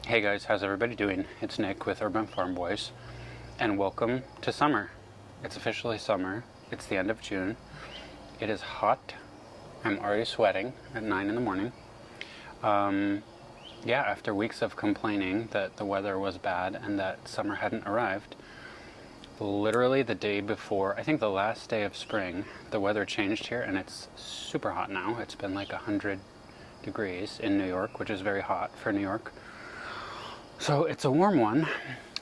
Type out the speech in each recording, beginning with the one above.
Hey guys, how's everybody doing? It's Nick with Urban Farm Boys, and welcome to summer. It's officially summer. It's the end of June. It is hot. I'm already sweating at 9 in the morning. Yeah, after weeks of complaining that the weather was bad and that summer hadn't arrived, literally the day before, I think the last day of spring, the weather changed here and it's super hot now. It's been like 100 degrees in New York, which is very hot for New York. So it's a warm one,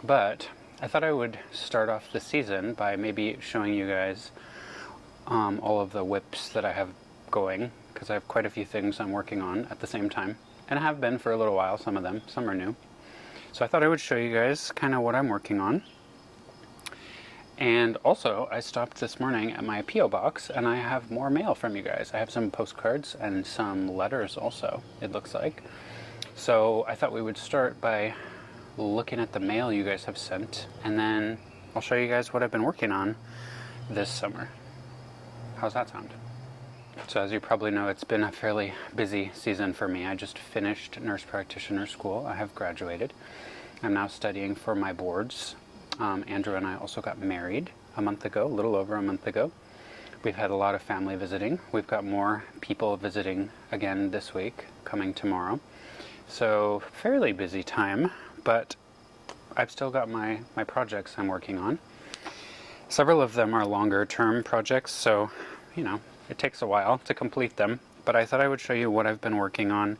but I thought I would start off the season by maybe showing you guys all of the whips that I have going, because I have quite a few things I'm working on at the same time, and I have been for a little while. Some of them, some are new. So I thought I would show you guys kind of what I'm working on. And also, I stopped this morning at my P.O. box, and I have more mail from you guys. I have some postcards and some letters also, it looks like. So I thought we would start by looking at the mail you guys have sent, and then I'll show you guys what I've been working on this summer. How's that sound? So as you probably know, it's been a fairly busy season for me. I just finished nurse practitioner school. I have graduated. I'm now studying for my boards. Andrew and I also got married a month ago, a little over a month ago. We've had a lot of family visiting. We've got more people visiting again this week, coming tomorrow. So fairly busy time, but I've still got my projects I'm working on. Several of them are longer term projects, so you know, it takes a while to complete them, but I thought I would show you what I've been working on.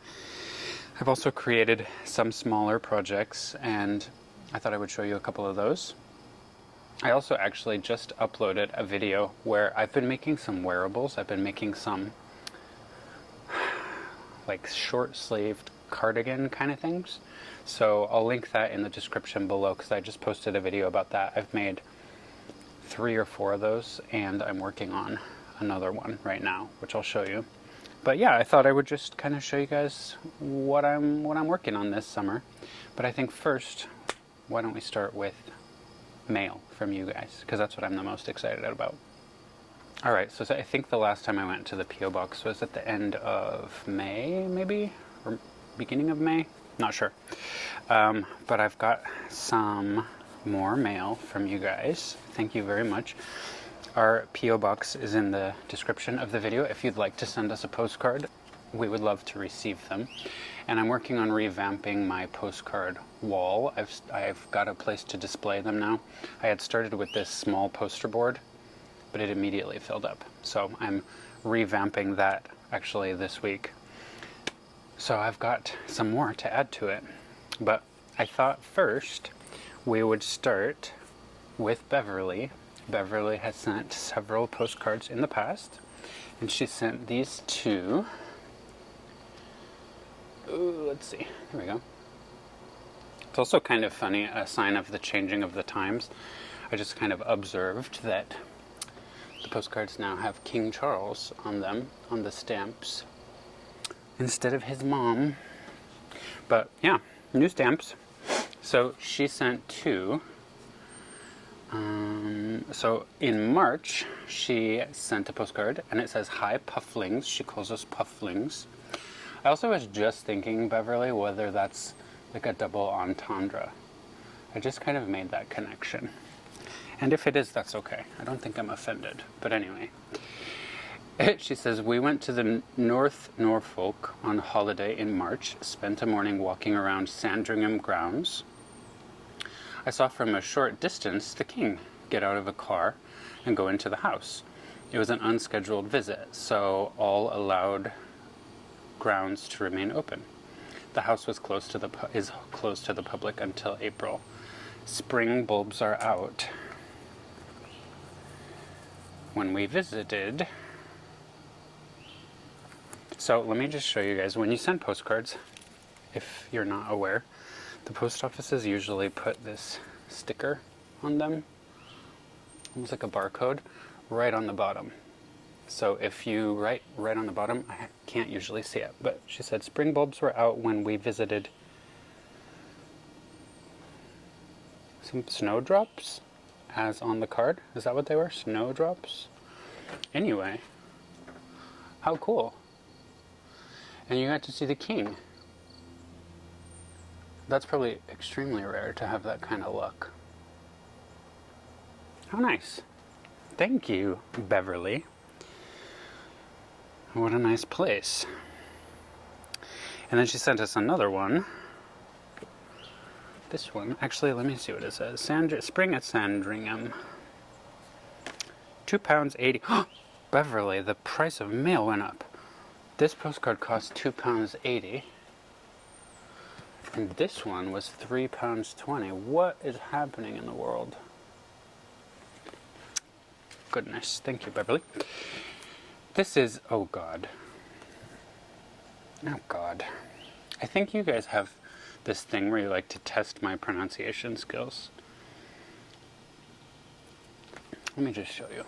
I've also created some smaller projects, and I thought I would show you a couple of those. I also actually just uploaded a video where I've been making some wearables. I've been making some like short-sleeved cardigan kind of things. So I'll link that in the description below, because I just posted a video about that. I've made 3 or 4 of those, and I'm working on another one right now, which I'll show you. But yeah, I thought I would just kind of show you guys what I'm working on this summer. But I think first, why don't we start with mail from you guys, because that's what I'm the most excited about. Alright, so I think the last time I went to the P.O. box was at the end of May, maybe? Or beginning of May? Not sure. But I've got some more mail from you guys. Thank you very much. Our P.O. box is in the description of the video. If you'd like to send us a postcard, we would love to receive them. And I'm working on revamping my postcard wall. I've got a place to display them now. I had started with this small poster board, but it immediately filled up. So I'm revamping that actually this week. So I've got some more to add to it. But I thought first we would start with Beverly. Beverly has sent several postcards in the past, and she sent these 2. Ooh, let's see. Here we go. It's also kind of funny, a sign of the changing of the times. I just kind of observed that the postcards now have King Charles on them, on the stamps, instead of his mom. But yeah, new stamps. So she sent 2. So in March, she sent a postcard, and it says, "Hi, Pufflings." She calls us Pufflings. I also was just thinking, Beverly, whether that's like a double entendre. I just kind of made that connection. And if it is, that's okay. I don't think I'm offended. But anyway. She says, "We went to the North Norfolk on holiday in March, spent a morning walking around Sandringham grounds. I saw from a short distance the king get out of a car and go into the house. It was an unscheduled visit, so all allowed grounds to remain open. The house was is closed to the public until April. Spring bulbs are out. When we visited..." So let me just show you guys, when you send postcards, if you're not aware, the post offices usually put this sticker on them, almost like a barcode, right on the bottom. So if you write right on the bottom, I can't usually see it, but she said spring bulbs were out when we visited some snowdrops, as on the card. Is that what they were? Snowdrops? Anyway, how cool. And you got to see the king. That's probably extremely rare to have that kind of luck. How nice. Thank you, Beverly. What a nice place. And then she sent us another one. This one, actually, let me see what it says. Spring at Sandringham. £2.80. Beverly, the price of mail went up. This postcard cost £2.80. And this one was £3.20. What is happening in the world? Goodness. Thank you, Beverly. This is, oh God. Oh God. I think you guys have this thing where you like to test my pronunciation skills. Let me just show you.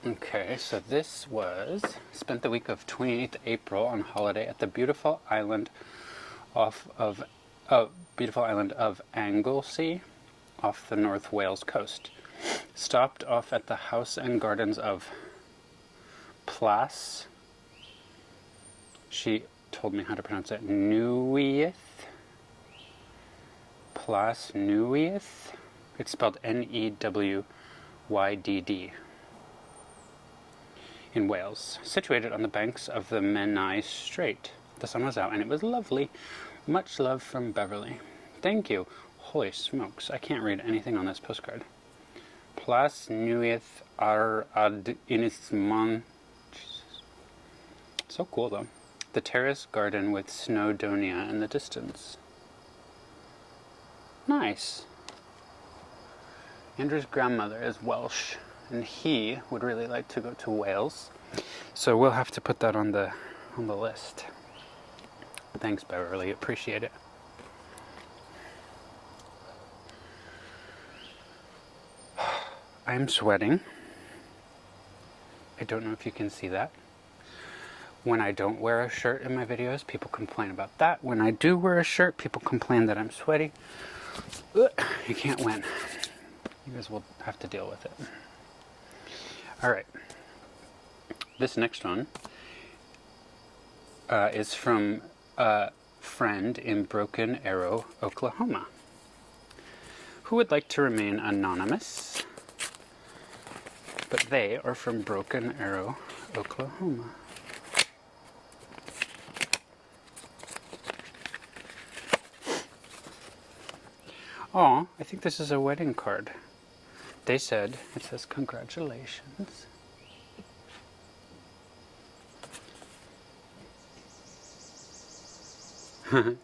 Okay, so this was, spent the week of 28th April on holiday at the beautiful island of Anglesey off the North Wales coast. Stopped off at the house and gardens of Plas. She told me how to pronounce it. Newydd. Plas Newydd. It's spelled Newyddd. In Wales, situated on the banks of the Menai Strait. The sun was out and it was lovely. Much love from Beverly. Thank you. Holy smokes, I can't read anything on this postcard. Plas Newydd ar ad Ynysmon. Jesus. So cool though. The terrace garden with Snowdonia in the distance. Nice. Andrew's grandmother is Welsh, and he would really like to go to Wales. So we'll have to put that on the list. Thanks, Beverly. Appreciate it. I'm sweating. I don't know if you can see that. When I don't wear a shirt in my videos, people complain about that. When I do wear a shirt, people complain that I'm sweaty. Ugh, you can't win. You guys will have to deal with it. All right. This next one is from a friend in Broken Arrow, Oklahoma, who would like to remain anonymous, but they are from Broken Arrow, Oklahoma. Aw, I think this is a wedding card. They said, it says congratulations.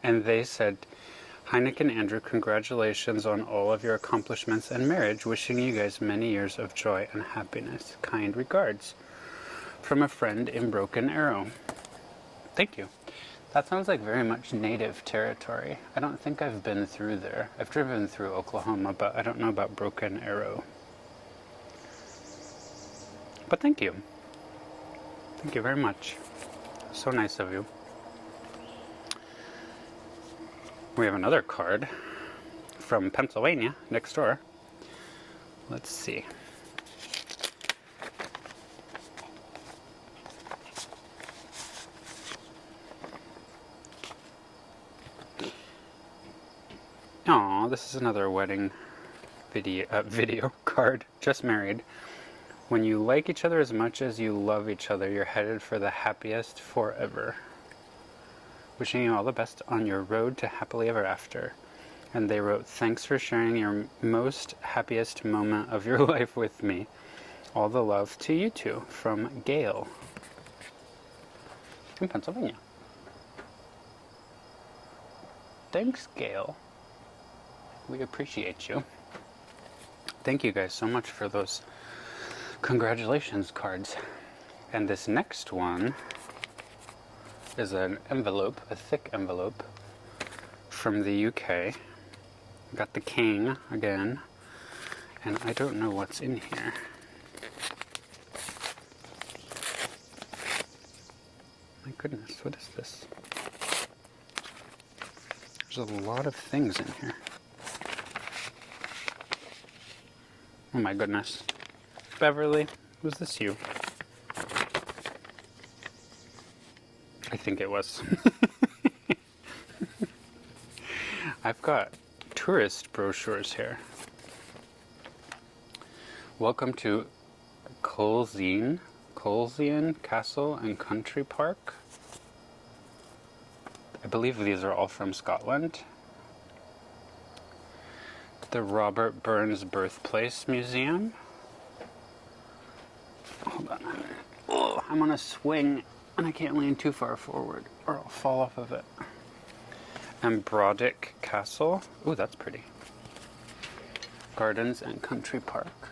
And they said, hi Nick and Andrew, congratulations on all of your accomplishments and marriage. Wishing you guys many years of joy and happiness. Kind regards. From a friend in Broken Arrow. Thank you. That sounds like very much native territory. I don't think I've been through there. I've driven through Oklahoma, but I don't know about Broken Arrow. But thank you. Thank you very much. So nice of you. We have another card from Pennsylvania, next door. Let's see. Aw, this is another wedding video card. Just married. When you like each other as much as you love each other, you're headed for the happiest forever. Wishing you all the best on your road to happily ever after. And they wrote, thanks for sharing your most happiest moment of your life with me. All the love to you two, from Gail in Pennsylvania. Thanks, Gail. We appreciate you. Thank you guys so much for those congratulations cards. And this next one is an envelope, a thick envelope from the UK. Got the king again, and I don't know what's in here. My goodness, what is this? There's a lot of things in here. Oh my goodness. Beverly, was this you? I think it was. I've got tourist brochures here. Welcome to Colesine Castle and Country Park. I believe these are all from Scotland. The Robert Burns Birthplace Museum. Hold on a minute. Oh, I'm on a swing and I can't lean too far forward or I'll fall off of it. And Brodick Castle. Ooh, that's pretty. Gardens and Country Park.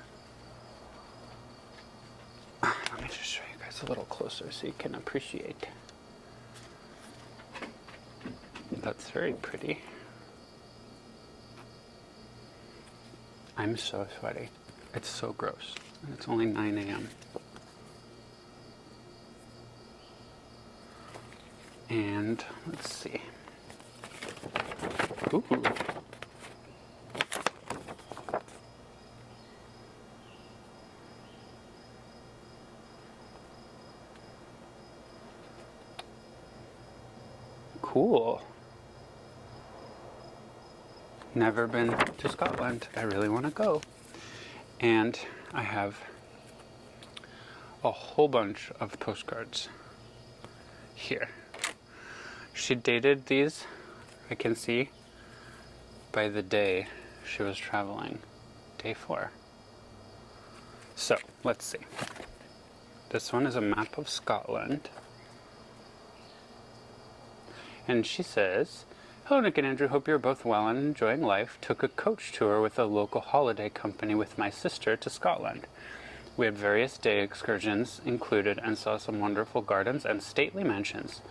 Let me just show you guys a little closer so you can appreciate. That's very pretty. I'm so sweaty. It's so gross. And it's only 9 a.m. And let's see. Ooh. Cool. Never been to Scotland. I really want to go. And I have a whole bunch of postcards here. She dated these, I can see, by the day she was traveling. Day 4. So, let's see. This one is a map of Scotland. And she says, "Hello, Nick and Andrew. Hope you're both well and enjoying life. Took a coach tour with a local holiday company with my sister to Scotland. We had various day excursions included and saw some wonderful gardens and stately mansions.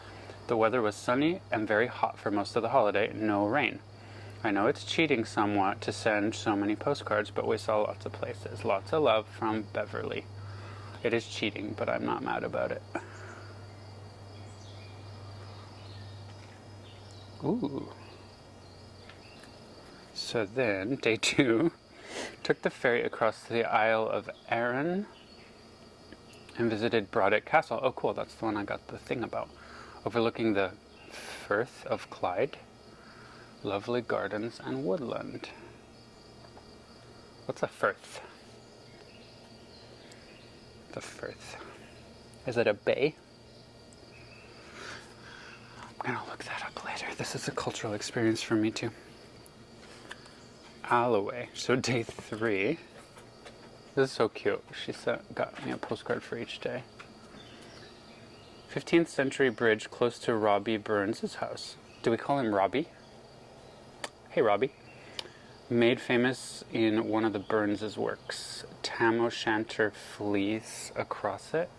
The weather was sunny and very hot for most of the holiday, no rain. I know it's cheating somewhat to send so many postcards, but we saw lots of places. Lots of love from Beverly." It is cheating, but I'm not mad about it. Ooh. So then, day 2, took the ferry across the Isle of Arran and visited Brodick Castle. Oh, cool, that's the one I got the thing about. Overlooking the Firth of Clyde. Lovely gardens and woodland. What's a firth? The Firth. Is it a bay? I'm gonna look that up later. This is a cultural experience for me too. Alloway. So day 3. This is so cute. She got me a postcard for each day. 15th century bridge close to Robbie Burns' house. Do we call him Robbie? Hey, Robbie. Made famous in one of the Burns' works. Tam O'Shanter flees across it.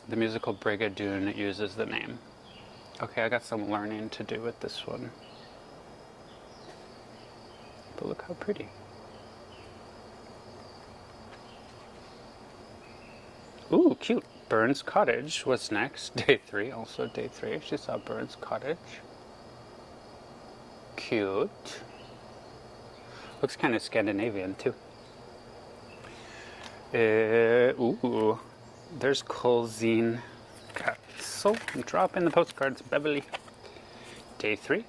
The musical Brigadoon uses the name. Okay, I got some learning to do with this one. But look how pretty. Ooh, cute. Burns Cottage was next. Day 3, also day 3. She saw Burns Cottage. Cute. Looks kind of Scandinavian too. Ooh. There's Colesine Castle. Drop in the postcards, Beverly. Day 3.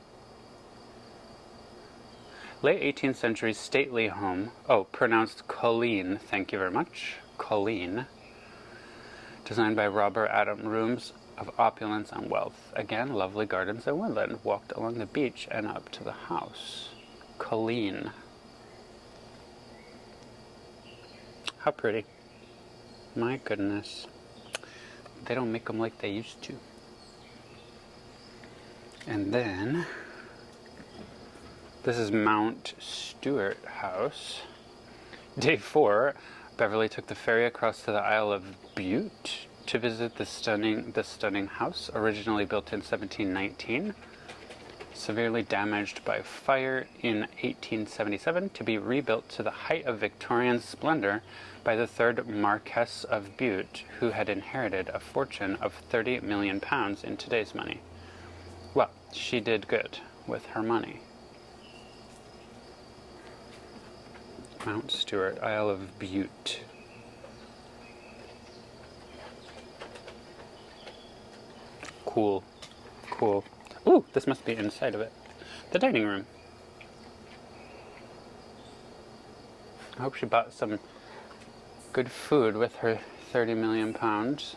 Late 18th century stately home. Oh, pronounced Colleen. Thank you very much. Colleen. Designed by Robert Adam. Rooms of opulence and wealth. Again, lovely gardens and woodland. Walked along the beach and up to the house. Colleen. How pretty. My goodness. They don't make them like they used to. And then, this is Mount Stuart House. Day 4, Beverly took the ferry across to the Isle of Bute to visit the stunning house, originally built in 1719. Severely damaged by fire in 1877, to be rebuilt to the height of Victorian splendor by the 3rd Marquess of Bute, who had inherited a fortune of £30 million in today's money. Well, she did good with her money. Mount Stuart, Isle of Bute. cool. Cool. Ooh, this must be inside of it. The dining room. I hope she bought some good food with her 30 million pounds.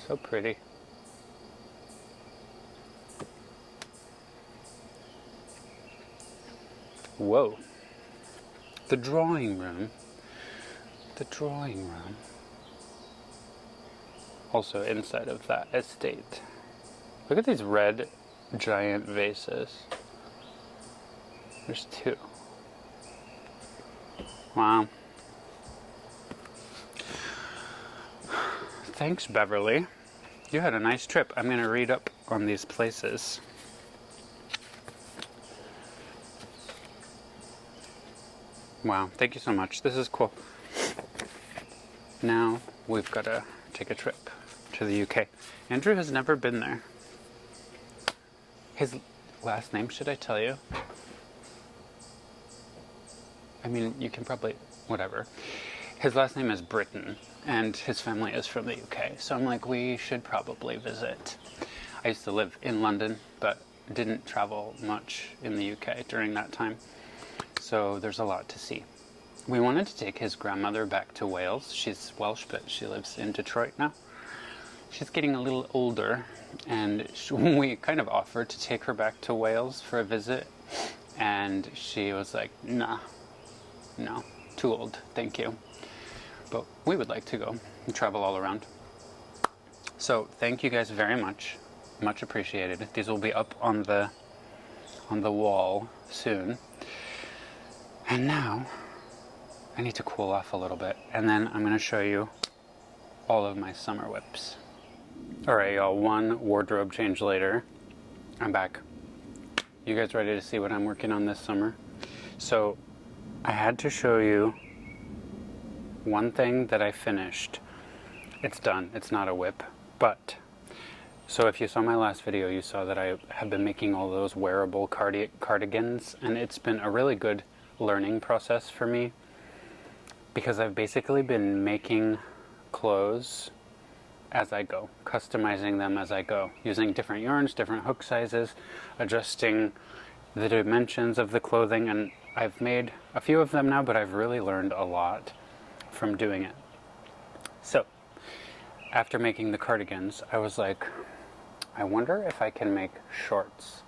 So pretty. Whoa. The drawing room. The drawing room. Also inside of that estate. Look at these red giant vases. There's 2. Wow. Thanks, Beverly. You had a nice trip. I'm going to read up on these places. Wow, thank you so much. This is cool. Now we've got to take a trip to the UK. Andrew has never been there. His last name, should I tell you? I mean, you can probably, whatever. His last name is Britton, and his family is from the UK. So I'm like, we should probably visit. I used to live in London, but didn't travel much in the UK during that time. So there's a lot to see. We wanted to take his grandmother back to Wales. She's Welsh, but she lives in Detroit now. She's getting a little older, and we kind of offered to take her back to Wales for a visit, and she was like, nah, no, too old, thank you. But we would like to go and travel all around. So thank you guys very much. Much appreciated. These will be up on the wall soon. And now I need to cool off a little bit, and then I'm going to show you all of my summer whips. Alright y'all, one wardrobe change later. I'm back. You guys ready to see what I'm working on this summer? So I had to show you one thing that I finished. It's done. It's not a whip. But, so if you saw my last video, you saw that I have been making all those wearable cardigans, and it's been a really good learning process for me, because I've basically been making clothes as I go, customizing them as I go, using different yarns, different hook sizes, adjusting the dimensions of the clothing, and I've made a few of them now, but I've really learned a lot from doing it. So, after making the cardigans, I was like, I wonder if I can make shorts.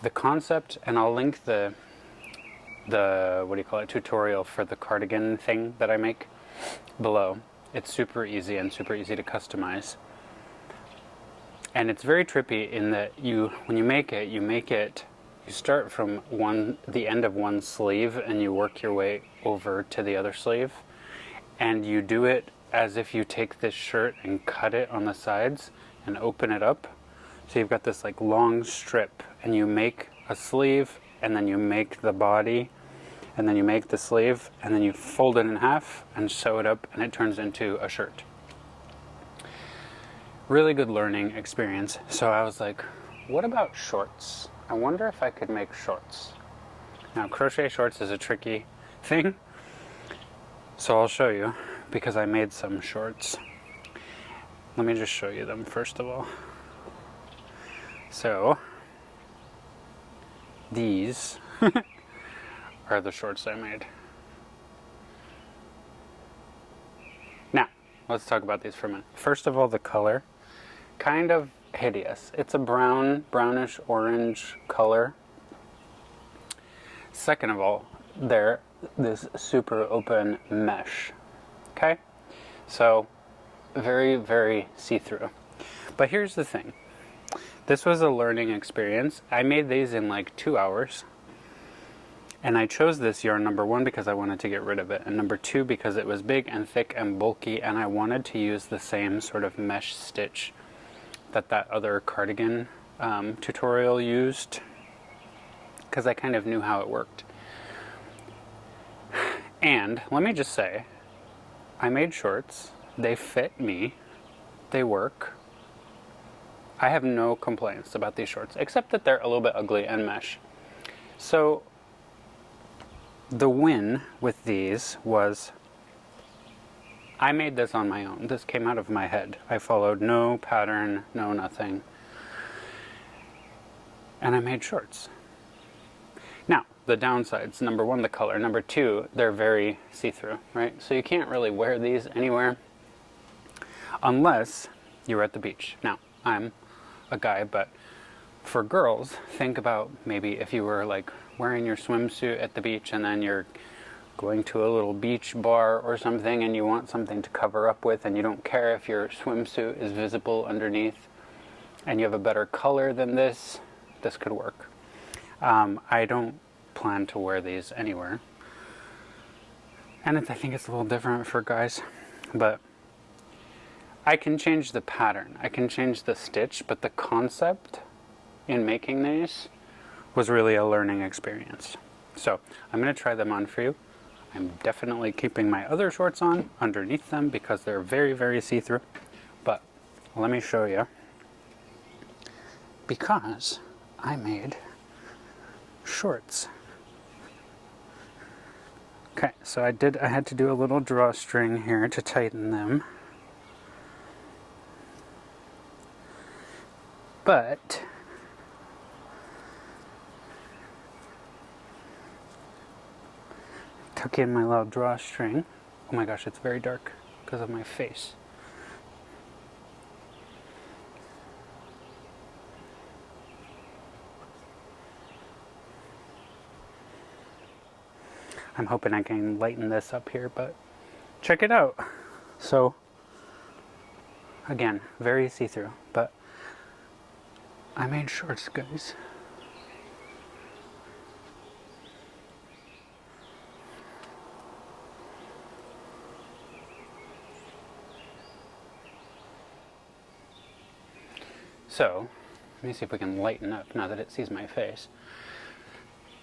The concept, and I'll link the what do you call it, tutorial for the cardigan thing that I make below. It's super easy and super easy to customize. And it's very trippy in that when you make it, you start from the end of one sleeve and you work your way over to the other sleeve. And you do it as if you take this shirt and cut it on the sides and open it up. So you've got this like long strip, and you make a sleeve, and then you make the body, and then you make the sleeve, and then you fold it in half and sew it up, and it turns into a shirt. Really good learning experience. So I was like, what about shorts? I wonder if I could make shorts. Now, crochet shorts is a tricky thing, so I'll show you, because I made some shorts. Let me just show you them first of all. So, these are the shorts I made. Now, let's talk about these for a minute. First of all, the color, kind of hideous. It's a brownish orange color. Second of all, they're this super open mesh. Okay? So, very, very see-through. But here's the thing. This was a learning experience. I made these in like 2 hours. And I chose this yarn, number one, because I wanted to get rid of it. And number two, because it was big and thick and bulky, and I wanted to use the same sort of mesh stitch that other cardigan tutorial used, because I kind of knew how it worked. And let me just say, I made shorts. They fit me. They work. I have no complaints about these shorts, except that they're a little bit ugly and mesh. So the win with these was I made this on my own. This came out of my head. I followed no pattern, no nothing. And I made shorts. Now, the downsides, number one, the color. Number two, they're very see-through, right? So you can't really wear these anywhere unless you're at the beach. Now, I'm a guy, but for girls, think about maybe if you were like wearing your swimsuit at the beach and then you're going to a little beach bar or something and you want something to cover up with and you don't care if your swimsuit is visible underneath and you have a better color than this, this could work. I don't plan to wear these anywhere. And I think it's a little different for guys, but I can change the pattern. I can change the stitch, but the concept in making these was really a learning experience. So I'm going to try them on for you. I'm definitely keeping my other shorts on underneath them because they're very, very see-through. But let me show you, because I made shorts. Okay, so I had to do a little drawstring here to tighten them. But tuck in my little drawstring. Oh my gosh, it's very dark because of my face. I'm hoping I can lighten this up here, but check it out. So, again, very see-through, but I made shorts, guys. So, let me see if we can lighten up now that it sees my face.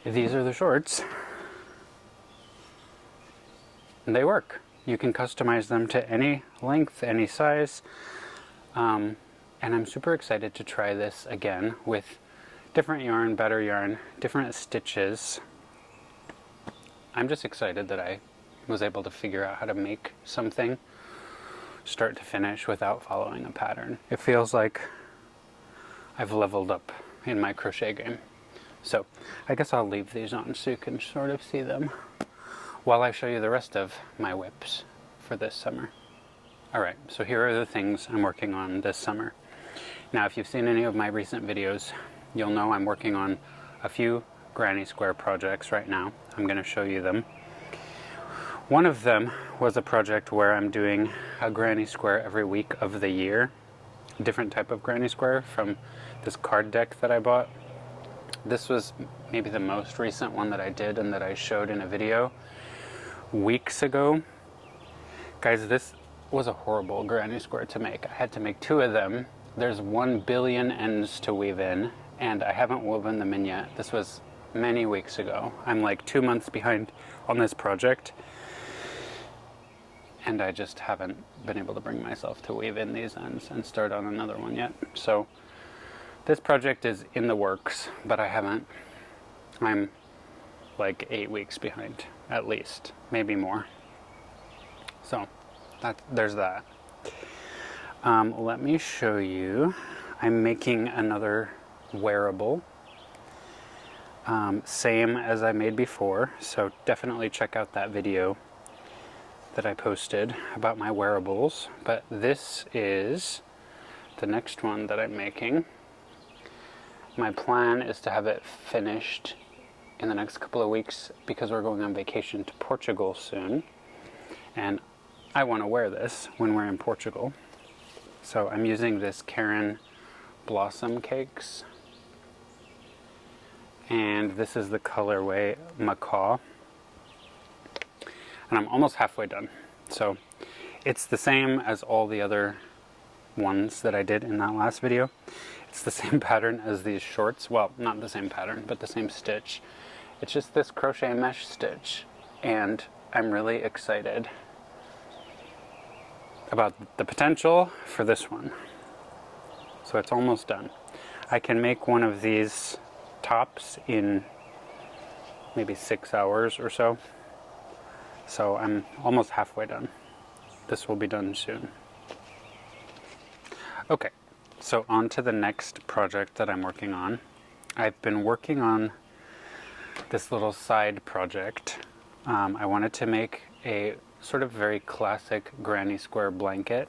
These are the shorts. And they work. You can customize them to any length, any size. And I'm super excited to try this again with different yarn, better yarn, different stitches. I'm just excited that I was able to figure out how to make something start to finish without following a pattern. It feels like I've leveled up in my crochet game. So I guess I'll leave these on so you can sort of see them while I show you the rest of my whips for this summer. Alright, so here are the things I'm working on this summer. Now, if you've seen any of my recent videos, you'll know I'm working on a few granny square projects right now. I'm going to show you them. One of them was a project where I'm doing a granny square every week of the year. A different type of granny square from this card deck that I bought. This was maybe the most recent one that I did and that I showed in a video weeks ago. Guys, this was a horrible granny square to make. I had to make two of them. There's 1 billion ends to weave in, and I haven't woven them in yet. This was many weeks ago. I'm like 2 months behind on this project, and I just haven't been able to bring myself to weave in these ends and start on another one yet. So this project is in the works, but I haven't. I'm like 8 weeks behind, at least, maybe more. So there's that. Let me show you. I'm making another wearable, same as I made before, so definitely check out that video that I posted about my wearables. But this is the next one that I'm making. My plan is to have it finished in the next couple of weeks because we're going on vacation to Portugal soon, and I want to wear this when we're in Portugal. So I'm using this Karen Blossom Cakes, and this is the colorway Macaw, and I'm almost halfway done. So it's the same as all the other ones that I did in that last video. It's the same pattern as these shorts. Well, not the same pattern, but the same stitch. It's just this crochet mesh stitch, and I'm really excited about the potential for this one. So it's almost done. I can make one of these tops in maybe 6 hours or so. So I'm almost halfway done. this will be done soon. Okay, so on to the next project that I'm working on. I've been working on this little side project. I wanted to make a sort of very classic granny square blanket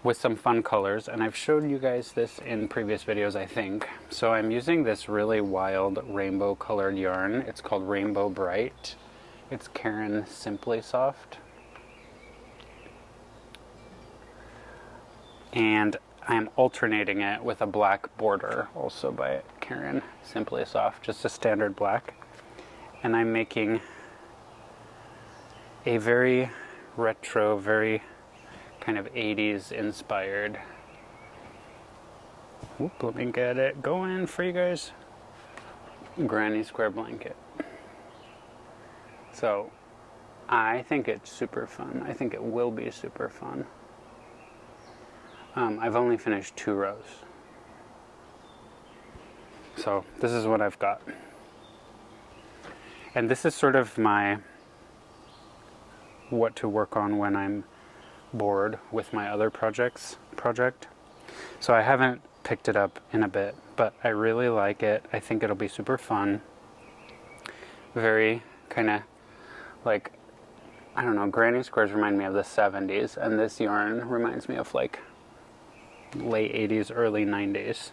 with some fun colors, and I've showed you guys this in previous videos, I think. So I'm using this really wild rainbow colored yarn. It's called Rainbow Bright. It's Caron Simply Soft. And I'm alternating it with a black border, also by Caron Simply Soft, just a standard black. And I'm making a very retro, very kind of 80s inspired, let me get it going for you guys, granny square blanket. So I think it's super fun. I think it will be super fun. I've only finished 2 rows. So this is what I've got. And this is sort of my what to work on when I'm bored with my other project. So I haven't picked it up in a bit, but I really like it. I think it'll be super fun. Very kind of like, I don't know, granny squares remind me of the 70s, and this yarn reminds me of like late 80s, early 90s.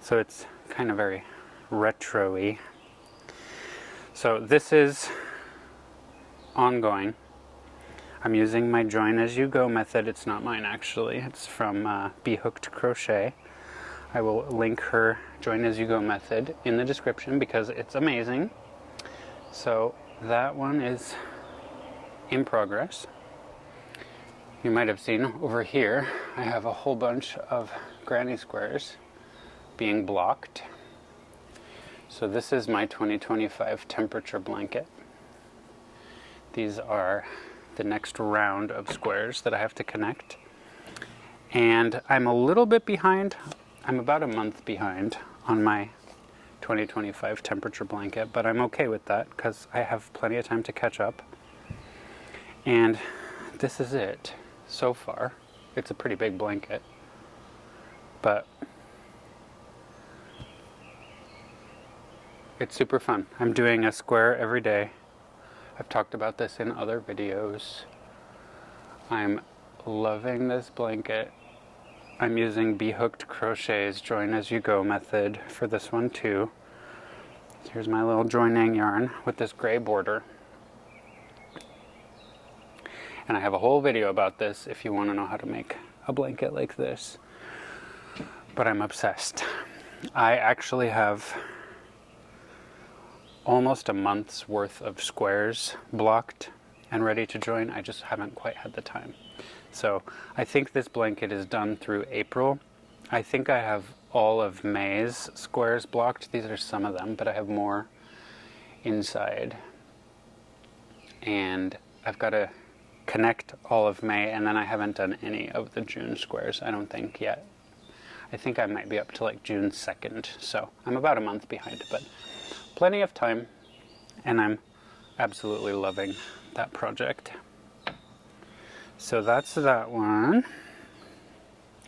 So it's kind of very retro-y. So this is ongoing. I'm using my join as you go method. It's not mine actually. It's from Be Hooked Crochet. I will link her join as you go method in the description because it's amazing. So that one is in progress. You might have seen over here, I have a whole bunch of granny squares being blocked. So this is my 2025 temperature blanket. These are the next round of squares that I have to connect. And I'm a little bit behind. I'm about a month behind on my 2025 temperature blanket, but I'm okay with that because I have plenty of time to catch up. And this is it so far. It's a pretty big blanket, but it's super fun. I'm doing a square every day. I've talked about this in other videos. I'm loving this blanket. I'm using Be Hooked Crochet's join as you go method for this one too. So here's my little joining yarn with this gray border. And I have a whole video about this if you want to know how to make a blanket like this. But I'm obsessed. I actually have almost a month's worth of squares blocked and ready to join. I just haven't quite had the time. So I think this blanket is done through April. I think I have all of May's squares blocked. These are some of them, but I have more inside. And I've got to connect all of May, and then I haven't done any of the June squares, I don't think yet. I think I might be up to like June 2nd, so I'm about a month behind, but plenty of time, and I'm absolutely loving that project. So that's that one.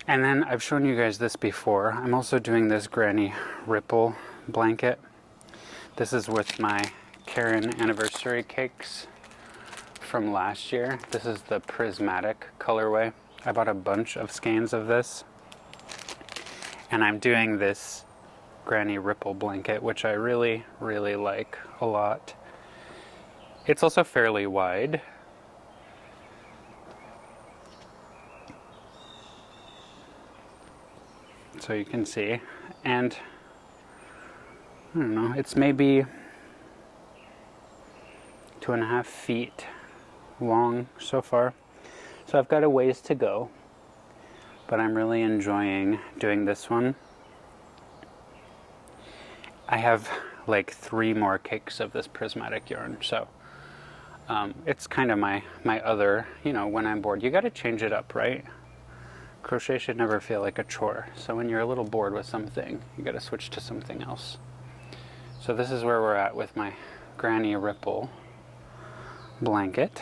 And then I've shown you guys this before. I'm also doing this granny ripple blanket. This is with my Caron anniversary cakes from last year. This is the prismatic colorway. I bought a bunch of skeins of this, and I'm doing this granny ripple blanket, which I really, really like a lot. It's also fairly wide. So you can see, and I don't know, it's maybe 2.5 feet long so far. So I've got a ways to go, but I'm really enjoying doing this one. I have like 3 more cakes of this prismatic yarn, so it's kind of my other, you know, when I'm bored, you got to change it up, right? Crochet should never feel like a chore. So when you're a little bored with something, you got to switch to something else. So this is where we're at with my granny ripple blanket.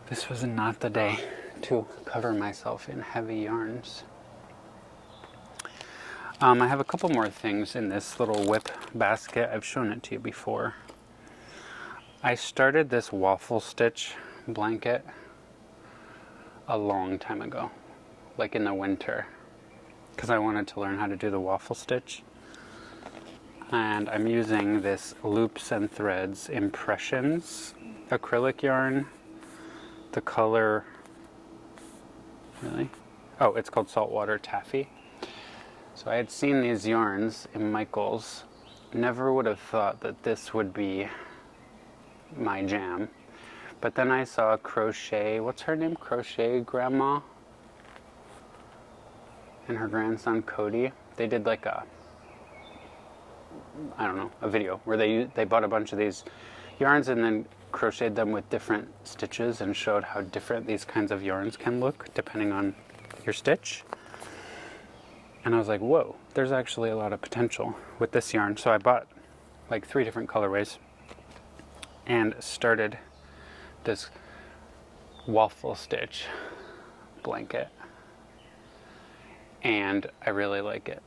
This was not the day to cover myself in heavy yarns. I have a couple more things in this little whip basket. I've shown it to you before. I started this waffle stitch blanket a long time ago, like in the winter, because I wanted to learn how to do the waffle stitch. And I'm using this Loops and Threads Impressions acrylic yarn. The color, really? Oh, it's called Saltwater Taffy. So I had seen these yarns in Michael's. Never would have thought that this would be my jam. But then I saw Crochet, what's her name? Crochet Grandma and her grandson Cody. They did like a, I don't know, a video where they bought a bunch of these yarns and then crocheted them with different stitches and showed how different these kinds of yarns can look depending on your stitch. And I was like, whoa, there's actually a lot of potential with this yarn. So I bought like 3 different colorways and started this waffle stitch blanket. And I really like it.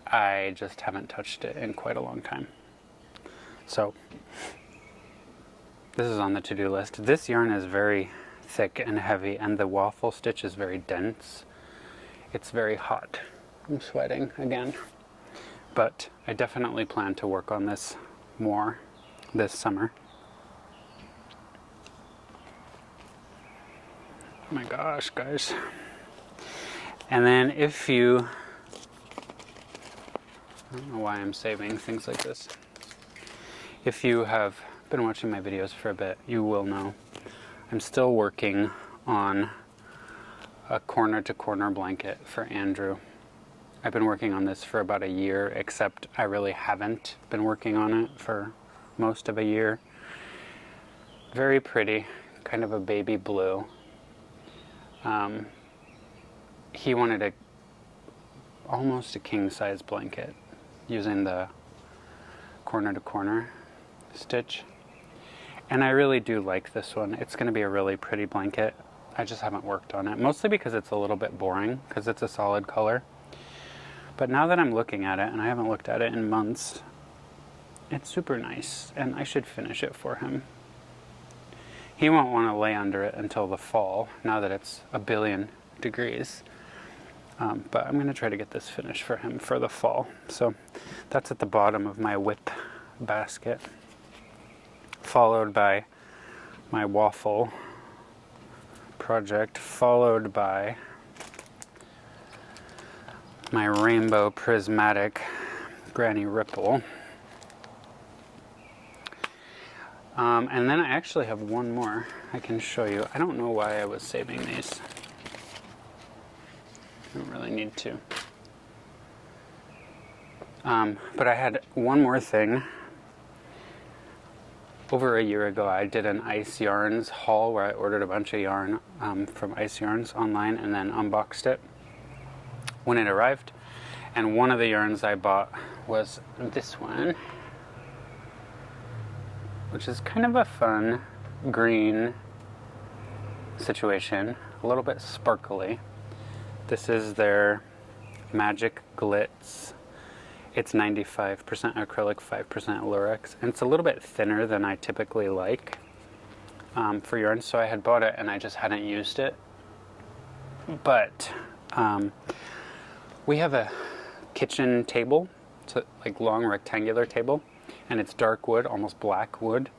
I just haven't touched it in quite a long time. So this is on the to-do list. This yarn is very thick and heavy, and the waffle stitch is very dense. It's very hot. I'm sweating again. But I definitely plan to work on this more this summer. Oh my gosh, guys. And then if you, I don't know why I'm saving things like this. If you have been watching my videos for a bit, you will know I'm still working on a corner-to-corner blanket for Andrew. I've been working on this for about a year, except I really haven't been working on it for most of a year. Very pretty, kind of a baby blue. He wanted almost a king-size blanket using the corner-to-corner stitch. And I really do like this one. It's going to be a really pretty blanket. I just haven't worked on it, mostly because it's a little bit boring, because it's a solid color. But now that I'm looking at it, and I haven't looked at it in months, it's super nice, and I should finish it for him. He won't want to lay under it until the fall, now that it's a billion degrees. But I'm going to try to get this finished for him for the fall. So that's at the bottom of my whip basket, followed by my waffle project, followed by my rainbow prismatic granny ripple. And then I actually have one more I can show you. I don't know why I was saving these. I don't really need to. But I had one more thing. Over a year ago, I did an Ice Yarns haul where I ordered a bunch of yarn from Ice Yarns online and then unboxed it when it arrived. And one of the yarns I bought was this one, which is kind of a fun green situation, a little bit sparkly. This is their Magic Glitz. It's 95% acrylic, 5% lurex, and it's a little bit thinner than I typically like for yarn, so I had bought it and I just hadn't used it. But we have a kitchen table, it's a like long rectangular table, and it's dark wood, almost black wood,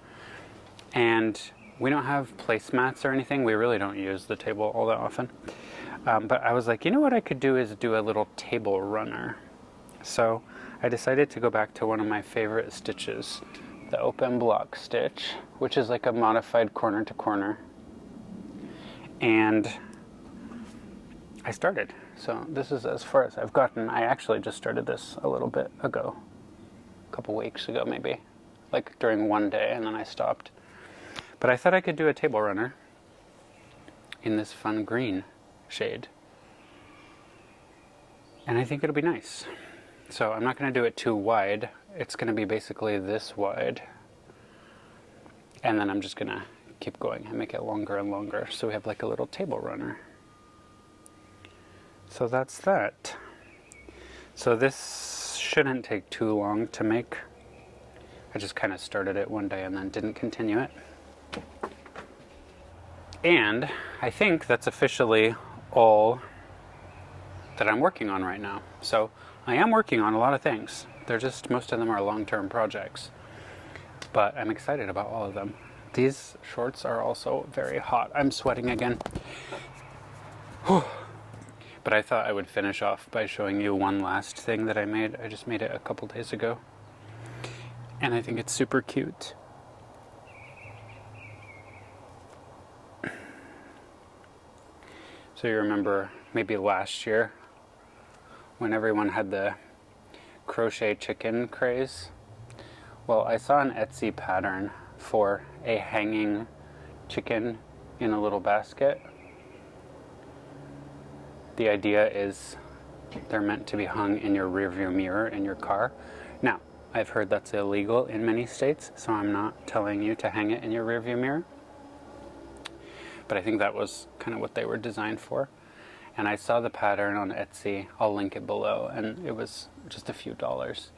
and we don't have placemats or anything. We really don't use the table all that often. But I was like, you know what I could do is do a little table runner. So I decided to go back to one of my favorite stitches, the open block stitch, which is like a modified corner to corner. And I started. So this is as far as I've gotten. I actually just started this a little bit ago, a couple weeks ago maybe, like during one day, and then I stopped. But I thought I could do a table runner in this fun green shade. And I think it'll be nice. So I'm not going to do it too wide. It's going to be basically this wide. And then I'm just going to keep going and make it longer and longer. So we have like a little table runner. So that's that. So this shouldn't take too long to make. I just kind of started it one day and then didn't continue it. And I think that's officially all that I'm working on right now. So I am working on a lot of things. They're just, most of them are long-term projects. But I'm excited about all of them. These shorts are also very hot. I'm sweating again. But I thought I would finish off by showing you one last thing that I made. I just made it a couple days ago. And I think it's super cute. So you remember maybe last year when everyone had the crochet chicken craze? Well, I saw an Etsy pattern for a hanging chicken in a little basket. The idea is they're meant to be hung in your rearview mirror in your car. Now, I've heard that's illegal in many states, so I'm not telling you to hang it in your rearview mirror. But I think that was kind of what they were designed for. And I saw the pattern on Etsy. I'll link it below, and it was just a few dollars.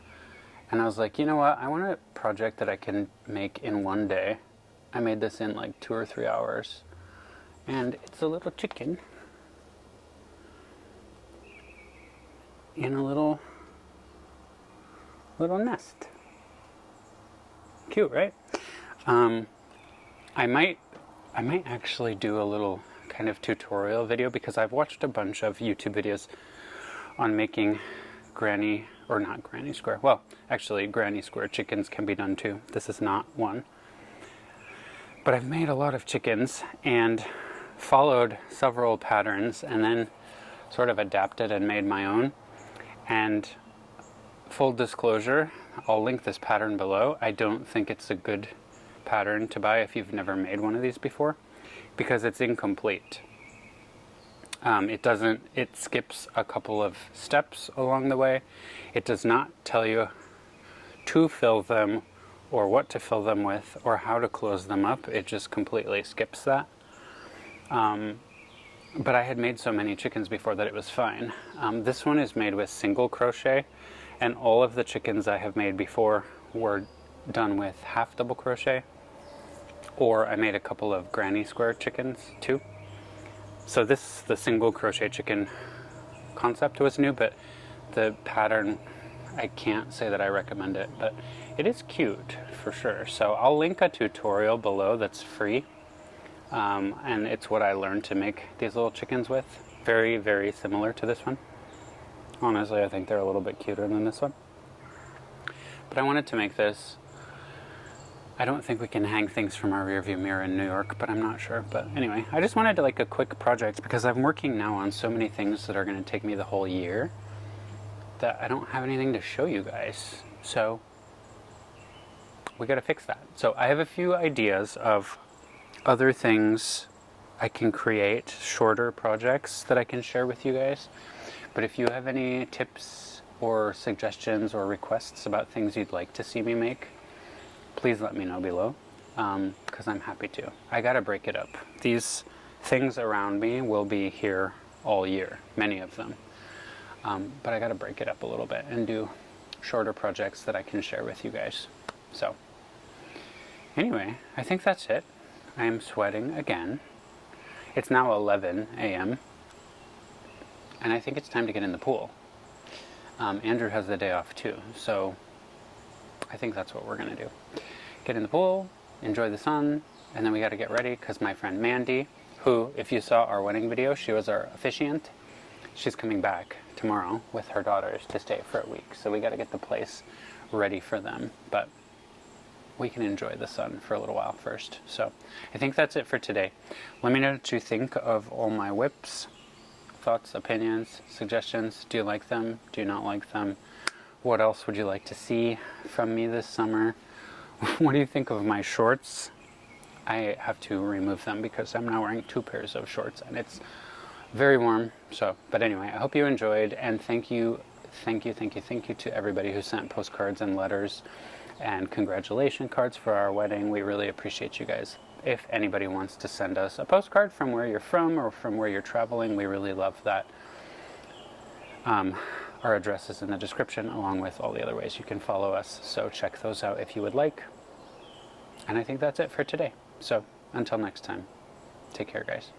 And I was like, you know what? I want a project that I can make in one day. I made this in like 2 or 3 hours. And it's a little chicken in a little nest. Cute, right? I might actually do a little kind of tutorial video because I've watched a bunch of YouTube videos on making granny, or not granny square. Well, actually granny square chickens can be done too. This is not one. But I've made a lot of chickens and followed several patterns and then sort of adapted and made my own. And full disclosure, I'll link this pattern below. I don't think it's a good pattern to buy if you've never made one of these before, because it's incomplete. It skips a couple of steps along the way. It does not tell you to fill them or what to fill them with or how to close them up. It just completely skips that. But I had made so many chickens before that it was fine. This one is made with single crochet, and all of the chickens I have made before were done with half double crochet, or I made a couple of granny square chickens too. So the single crochet chicken concept was new, but the pattern, I can't say that I recommend it, but it is cute for sure. So I'll link a tutorial below that's free. And it's what I learned to make these little chickens with. Very, very similar to this one. Honestly, I think they're a little bit cuter than this one. But I wanted to make this. I don't think we can hang things from our rearview mirror in New York, but I'm not sure. But anyway, I just wanted like a quick project because I'm working now on so many things that are going to take me the whole year that I don't have anything to show you guys. So we got to fix that. So I have a few ideas of other things I can create, shorter projects that I can share with you guys. But if you have any tips or suggestions or requests about things you'd like to see me make, please let me know below, because I'm happy to. I gotta break it up. These things around me will be here all year, many of them. But I gotta break it up a little bit and do shorter projects that I can share with you guys. So anyway, I think that's it. I am sweating again. It's now 11 a.m. and I think it's time to get in the pool. Andrew has the day off too, so I think that's what we're gonna do. Get in the pool, enjoy the sun, and then we gotta get ready because my friend Mandy, who, if you saw our wedding video, she was our officiant. She's coming back tomorrow with her daughters to stay for a week, so we gotta get the place ready for them. But we can enjoy the sun for a little while first. So I think that's it for today. Let me know what you think of all my whips. Thoughts, opinions, suggestions. Do you like them? Do you not like them? What else would you like to see from me this summer? What do you think of my shorts? I have to remove them because I'm now wearing 2 pairs of shorts and it's very warm. So, but anyway, I hope you enjoyed, and thank you to everybody who sent postcards and letters and congratulation cards for our wedding. We really appreciate you guys. if anybody wants to send us a postcard from where you're from or from where you're traveling, we really love that. Our address is in the description, along with all the other ways you can follow us, so check those out if you would like. And I think that's it for today. So until next time, take care, guys.